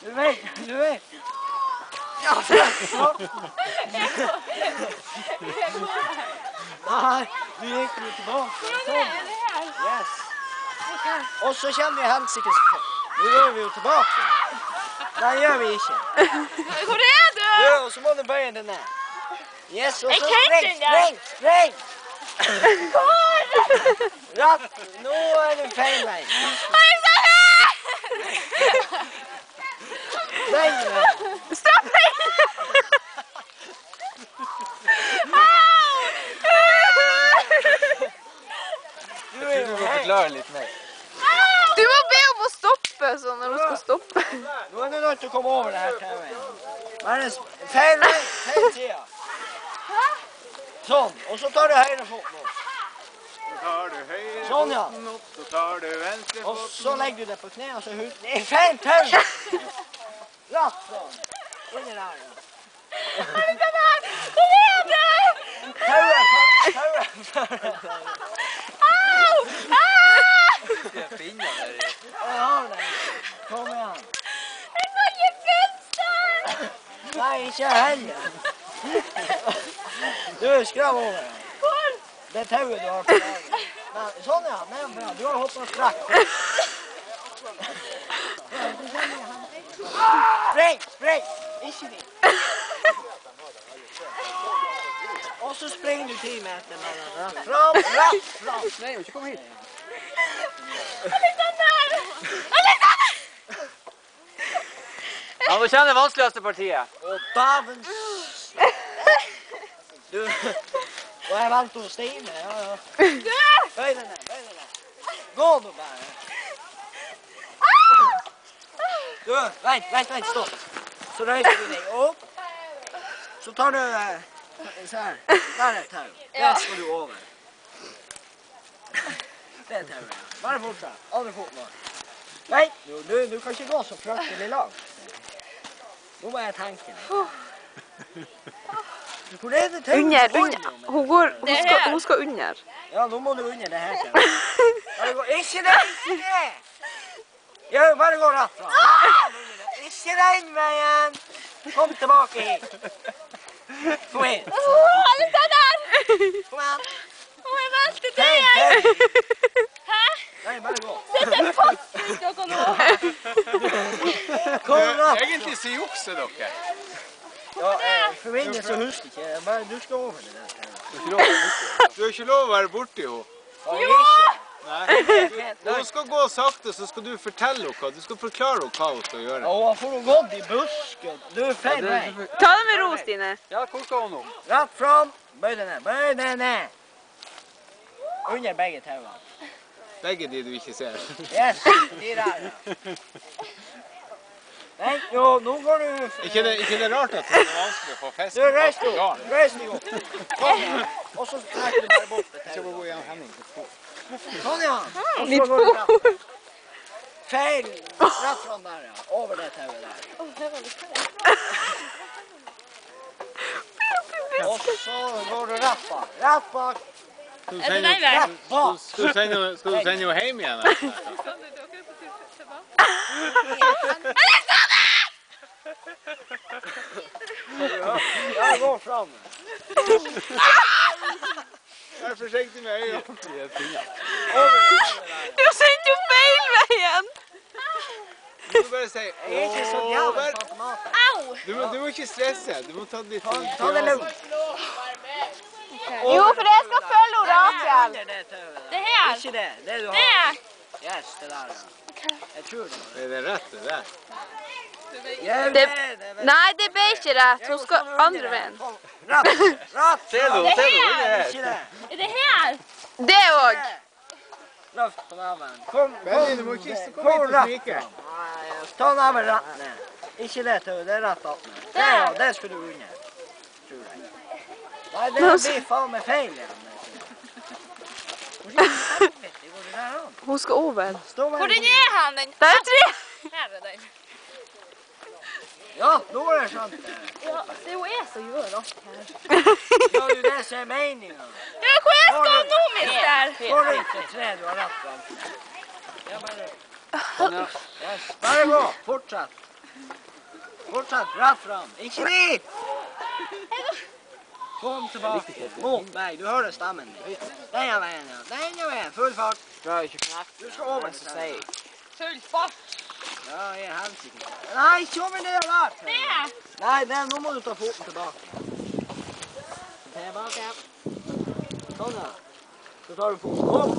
Du vet. Ja, nej, du gick ju tillbaka. Yes. Och så kände jag helsike. Nu går vi ju tillbaka. Nej, gör vi inte. Hvor er du? Ja, och så må du böja den där. Yes, och så spring. Ratt, nu är det fel väg. Nej. Stopp meg! Du må forklare litt mer. Du må be om å stoppe sånn når du skal stoppe. Nå er du nødt til å komme over det her TV-en. Feil vei, feil sida. Sånn, og så tar du høyre foten opp. Sånn, ja. Så tar du venstre Og foten. så legger du det på kne, og så hud. Det er feil tau. Ratt sånn. Inni der, ja. Hvor er du? Tauet. Au! Skal jeg finne der i? Jeg har den. Kom igjen. Jeg må ikke finne! Nei, ikke heller. Du, skrav over den. Hvor? Det tauet du har på dagen. Sånn, ja. Nei, bra. Du har hoppet strakk. Spring! Ikke dit. Og så springer du 10 meter med den. Fram. Nei, ikke kom hit. Alexander! Ja, nå kjenner det vanskeligste partiet. Og davens... Du... Og jeg vant hos Stine, ja. Bøy den ned. Gå nå bare. Du, vent, stopp. Så røyser du deg opp. Så tar du... Så her. Der er et tau. Der skal du over. Det er tauet. Bare fortsatt. Andre foten over. Nei, du kan ikke gå så fryktelig langt. Nå må jeg tenke litt. Hvor er det tauet? Under. Hun skal under. Ja, nå må du under det her. Ikke det! Ja, bare gå rett fra. Ikke den veien! Kom tilbake hit. Kom hit. Alexander! Kom igjen. Jeg valgte deg! Hæ? Nei, bare gå. Sett deg fast ut dere nå! Kom rett. Egentlig så jukser dere. Ja, for min så husker ikke. Bare du skal over det der. Du har ikke lov å være borti henne. Jo! Nei. Når hun skal gå sakte, så skal du fortelle henne. Du skal forklare henne hva hun skal gjøre. Og får hun gått i busken. Du er feil vei. Ta det med ro, Stine. Ja, hvor skal hun nå? Rett fram. Bøy deg ned. Under begge tauene. Begge de du ikke ser. Yes, de der. Nei, jo, nå går du... Ikke det rart at det er vanskelig å få fisk Du, på reis fast garn. deg opp. Kom igjen. Og så trekker du bare bort det Ikke tauet. bare gå gjennom Henning. Sånn, ja. Og så Litt går du rett. Feil. Rett fram der, ja. Over det tauet der. Og så går du rett bak. Rett bak. Skal du Er det sende den veien? Rett bak. skal du sende henne hjem igjen? Ja, gå fram. Vær forsiktig med øynene. Over det tauet der. Du sendte jo feil veien! Du må bare si Jeg er ikke så jævlig matematisk. Au! Du må ikke stresse. Du må ta det litt Ta det lugnt. Jo, for jeg skal følge Orakel. Under det tauet der. Det her. Ikke det. Det du Det. har. Yes, det der, ja. Jeg tror det. Er det rett, det der? Ja, Det- Nei, det ble ikke rett. Hun skal andre veien. Rett. Ser du? Det Ser du? her. Ikke det. Er det her? Det òg. Løft på naven. Kom Du må ikke komme hit og snike. Nei, ta naven rett ned. Ikke det tauet, det er rett opp ned. Det, ja, det skal du under. Tror jeg. Nei, det blir faen meg feil igjen. Hun skal over. Hvor den er den? Der er 3. Her er den. Ja, nå er det skjønt det. Ja, det er jo jeg som gjør alt her. Ja, det er det som er meningen. Ja, hvor jeg står nå, mister? Går du ikke 3, du har rett fram. Ja, bare... Yes, bare gå. Fortsett. Fortsatt rett fram. Ikke dit! Kom tilbake. Mot meg. Du hører stemmen min. Denne veien, ja. Denne veien. Full fart. Drar ikke knekt. Du skal over til seg. Full fart. Ja, jeg er helsike. Nei, ikke over det der. Nei, nå må du ta foten tilbake. Tilbake. Sånn da. Så tar du foten opp.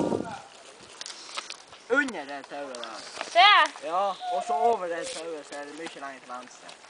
Under det tauet der. Se. Ja, og så over det tauet så er det mye lenger til venstre.